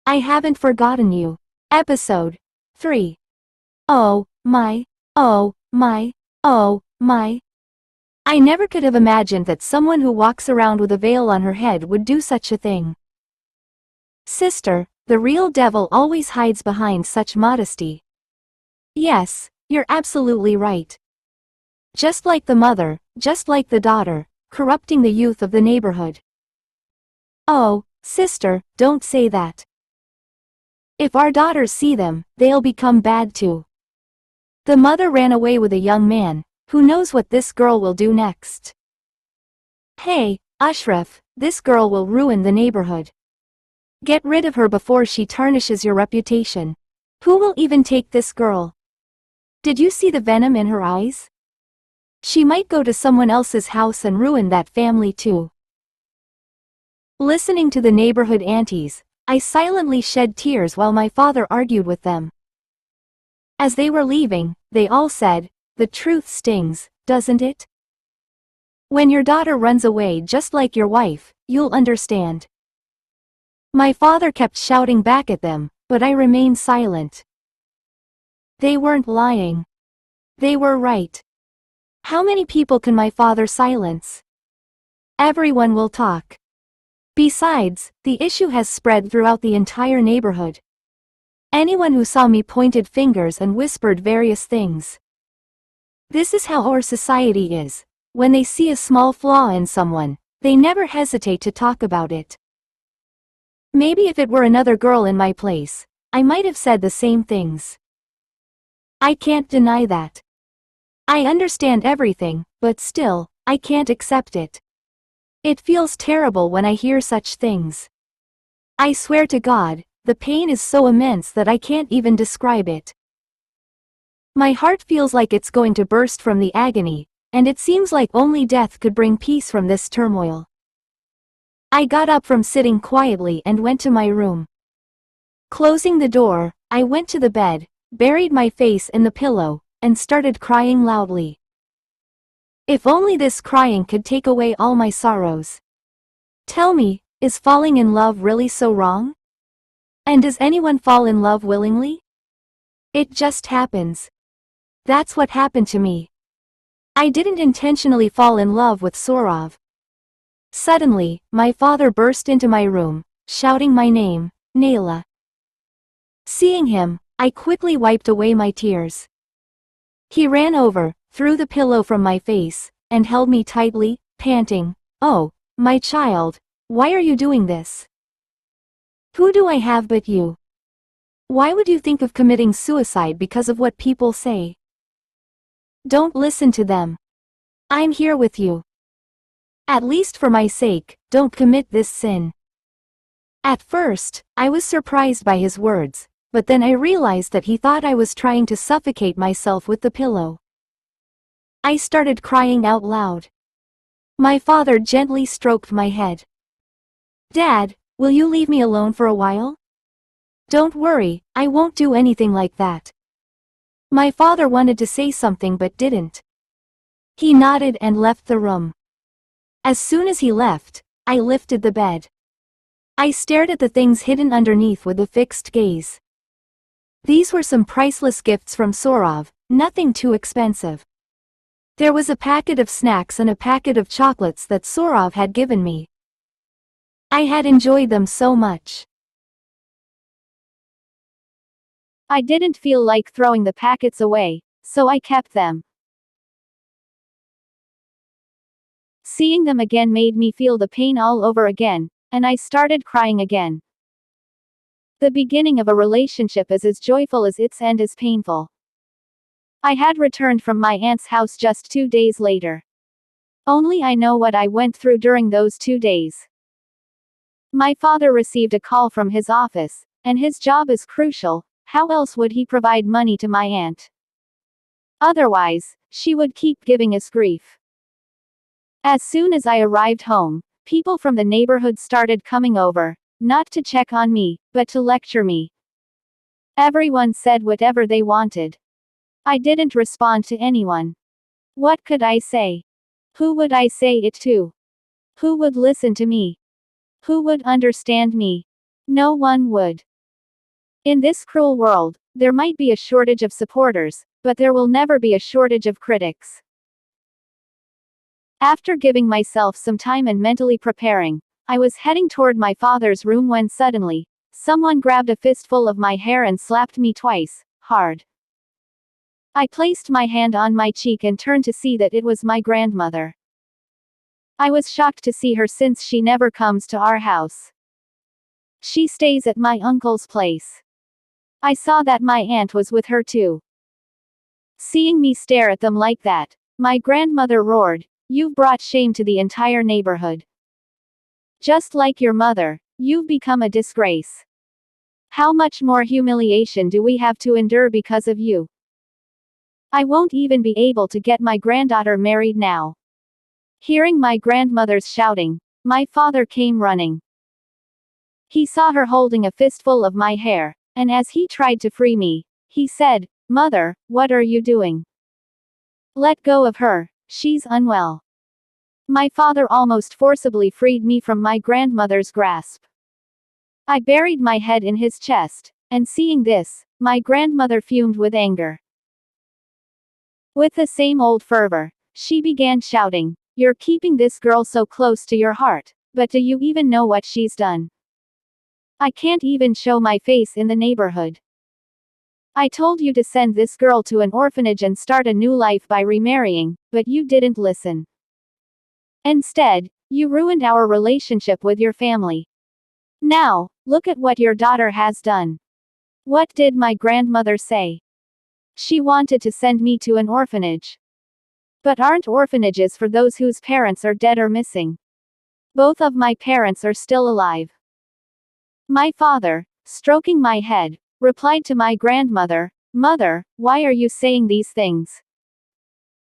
I haven't forgotten you. Episode 3. Oh my, oh my, oh my. I never could have imagined that someone who walks around with a veil on her head would do such a thing. Sister, the real devil always hides behind such modesty. Yes, you're absolutely right. Just like the mother, just like the daughter, corrupting the youth of the neighborhood. Oh, sister, don't say that. If our daughters see them, they'll become bad too. The mother ran away with a young man. Who knows what this girl will do next? Hey, Ashraf, this girl will ruin the neighborhood. Get rid of her before she tarnishes your reputation. Who will even take this girl? Did you see the venom in her eyes? She might go to someone else's house and ruin that family too. Listening to the neighborhood aunties, I silently shed tears while my father argued with them. As they were leaving, they all said, "The truth stings, doesn't it? When your daughter runs away just like your wife, you'll understand." My father kept shouting back at them, but I remained silent. They weren't lying. They were right. How many people can my father silence? Everyone will talk. Besides, the issue has spread throughout the entire neighborhood. Anyone who saw me pointed fingers and whispered various things. This is how our society is. When they see a small flaw in someone, they never hesitate to talk about it. Maybe if it were another girl in my place, I might have said the same things. I can't deny that. I understand everything, but still, I can't accept it. It feels terrible when I hear such things. I swear to God, the pain is so immense that I can't even describe it. My heart feels like it's going to burst from the agony, and it seems like only death could bring peace from this turmoil. I got up from sitting quietly and went to my room. Closing the door, I went to the bed, buried my face in the pillow, and started crying loudly. If only this crying could take away all my sorrows. Tell me, is falling in love really so wrong? And does anyone fall in love willingly? It just happens. That's what happened to me. I didn't intentionally fall in love with Sourav. Suddenly, my father burst into my room, shouting my name, Nayla. Seeing him, I quickly wiped away my tears. He ran over, threw the pillow from my face, and held me tightly, panting, "Oh, my child, why are you doing this? Who do I have but you? Why would you think of committing suicide because of what people say? Don't listen to them. I'm here with you. At least for my sake, don't commit this sin." At first, I was surprised by his words, but then I realized that he thought I was trying to suffocate myself with the pillow. I started crying out loud. My father gently stroked my head. "Dad, will you leave me alone for a while? Don't worry, I won't do anything like that." My father wanted to say something but didn't. He nodded and left the room. As soon as he left, I lifted the bed. I stared at the things hidden underneath with a fixed gaze. These were some priceless gifts from Sourav, nothing too expensive. There was a packet of snacks and a packet of chocolates that Sourav had given me. I had enjoyed them so much. I didn't feel like throwing the packets away, so I kept them. Seeing them again made me feel the pain all over again, and I started crying again. The beginning of a relationship is as joyful as its end is painful. I had returned from my aunt's house just 2 days later. Only I know what I went through during those 2 days. My father received a call from his office, and his job is crucial. How else would he provide money to my aunt? Otherwise, she would keep giving us grief. As soon as I arrived home, people from the neighborhood started coming over, not to check on me, but to lecture me. Everyone said whatever they wanted. I didn't respond to anyone. What could I say? Who would I say it to? Who would listen to me? Who would understand me? No one would. In this cruel world, there might be a shortage of supporters, but there will never be a shortage of critics. After giving myself some time and mentally preparing, I was heading toward my father's room when suddenly, someone grabbed a fistful of my hair and slapped me twice, hard. I placed my hand on my cheek and turned to see that it was my grandmother. I was shocked to see her since she never comes to our house. She stays at my uncle's place. I saw that my aunt was with her too. Seeing me stare at them like that, my grandmother roared, "You've brought shame to the entire neighborhood. Just like your mother, you've become a disgrace. How much more humiliation do we have to endure because of you? I won't even be able to get my granddaughter married now." Hearing my grandmother's shouting, my father came running. He saw her holding a fistful of my hair, and as he tried to free me, he said, "Mother, what are you doing? Let go of her, she's unwell." My father almost forcibly freed me from my grandmother's grasp. I buried my head in his chest, and seeing this, my grandmother fumed with anger. With the same old fervor, she began shouting, "You're keeping this girl so close to your heart, but do you even know what she's done? I can't even show my face in the neighborhood. I told you to send this girl to an orphanage and start a new life by remarrying, but you didn't listen. Instead, you ruined our relationship with your family. Now, look at what your daughter has done." What did my grandmother say? She wanted to send me to an orphanage. But aren't orphanages for those whose parents are dead or missing? Both of my parents are still alive. My father, stroking my head, replied to my grandmother, "Mother, why are you saying these things?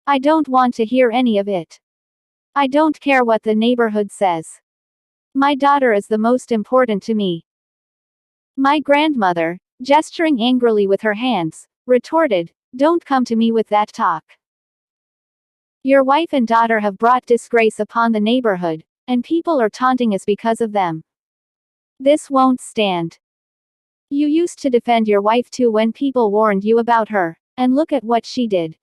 I don't want to hear any of it. I don't care what the neighborhood says. My daughter is the most important to me." My grandmother, gesturing angrily with her hands, retorted, "Don't come to me with that talk. Your wife and daughter have brought disgrace upon the neighborhood, and people are taunting us because of them. This won't stand. You used to defend your wife too when people warned you about her, and look at what she did.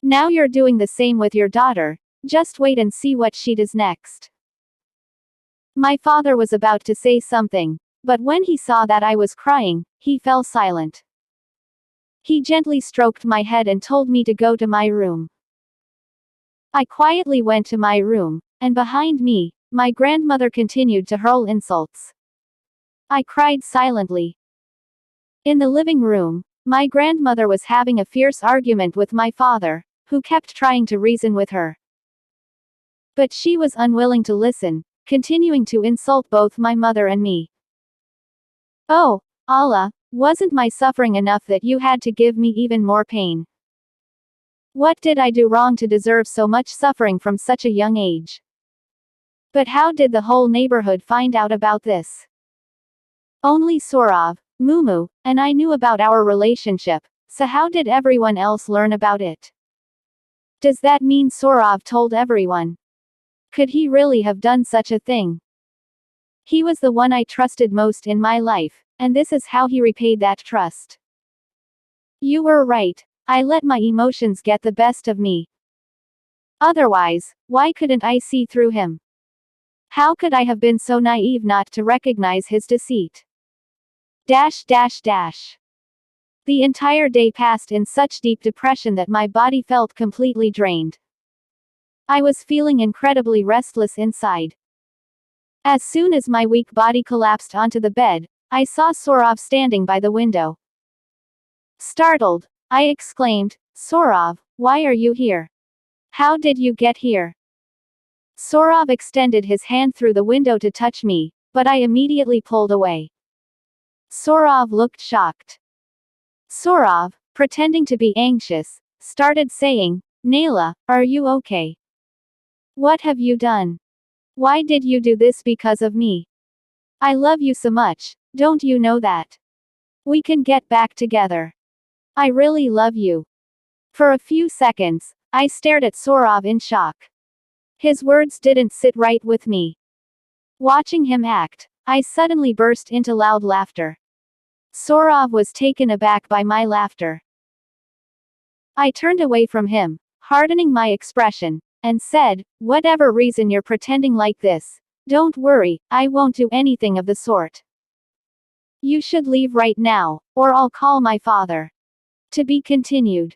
Now you're doing the same with your daughter, just wait and see what she does next." My father was about to say something, but when he saw that I was crying, he fell silent. He gently stroked my head and told me to go to my room. I quietly went to my room, and behind me, my grandmother continued to hurl insults. I cried silently. In the living room, my grandmother was having a fierce argument with my father, who kept trying to reason with her. But she was unwilling to listen, continuing to insult both my mother and me. "Oh, Allah, wasn't my suffering enough that you had to give me even more pain? What did I do wrong to deserve so much suffering from such a young age? But how did the whole neighborhood find out about this? Only Sorav, Mumu, and I knew about our relationship, so how did everyone else learn about it? Does that mean Sorav told everyone? Could he really have done such a thing? He was the one I trusted most in my life, and this is how he repaid that trust." You were right, I let my emotions get the best of me. Otherwise, why couldn't I see through him? How could I have been so naive not to recognize his deceit? The entire day passed in such deep depression that my body felt completely drained. I was feeling incredibly restless inside. As soon as my weak body collapsed onto the bed, I saw Sorav standing by the window. Startled, I exclaimed, "Sorav, why are you here? How did you get here?" Sorav extended his hand through the window to touch me, but I immediately pulled away. Sorav looked shocked. Sorav, pretending to be anxious, started saying, "Nayla, are you okay? What have you done? Why did you do this because of me? I love you so much, don't you know that? We can get back together. I really love you." For a few seconds, I stared at Sorav in shock. His words didn't sit right with me. Watching him act, I suddenly burst into loud laughter. Sorav was taken aback by my laughter. I turned away from him, hardening my expression, and said, "Whatever reason you're pretending like this, don't worry, I won't do anything of the sort. You should leave right now, or I'll call my father." To be continued.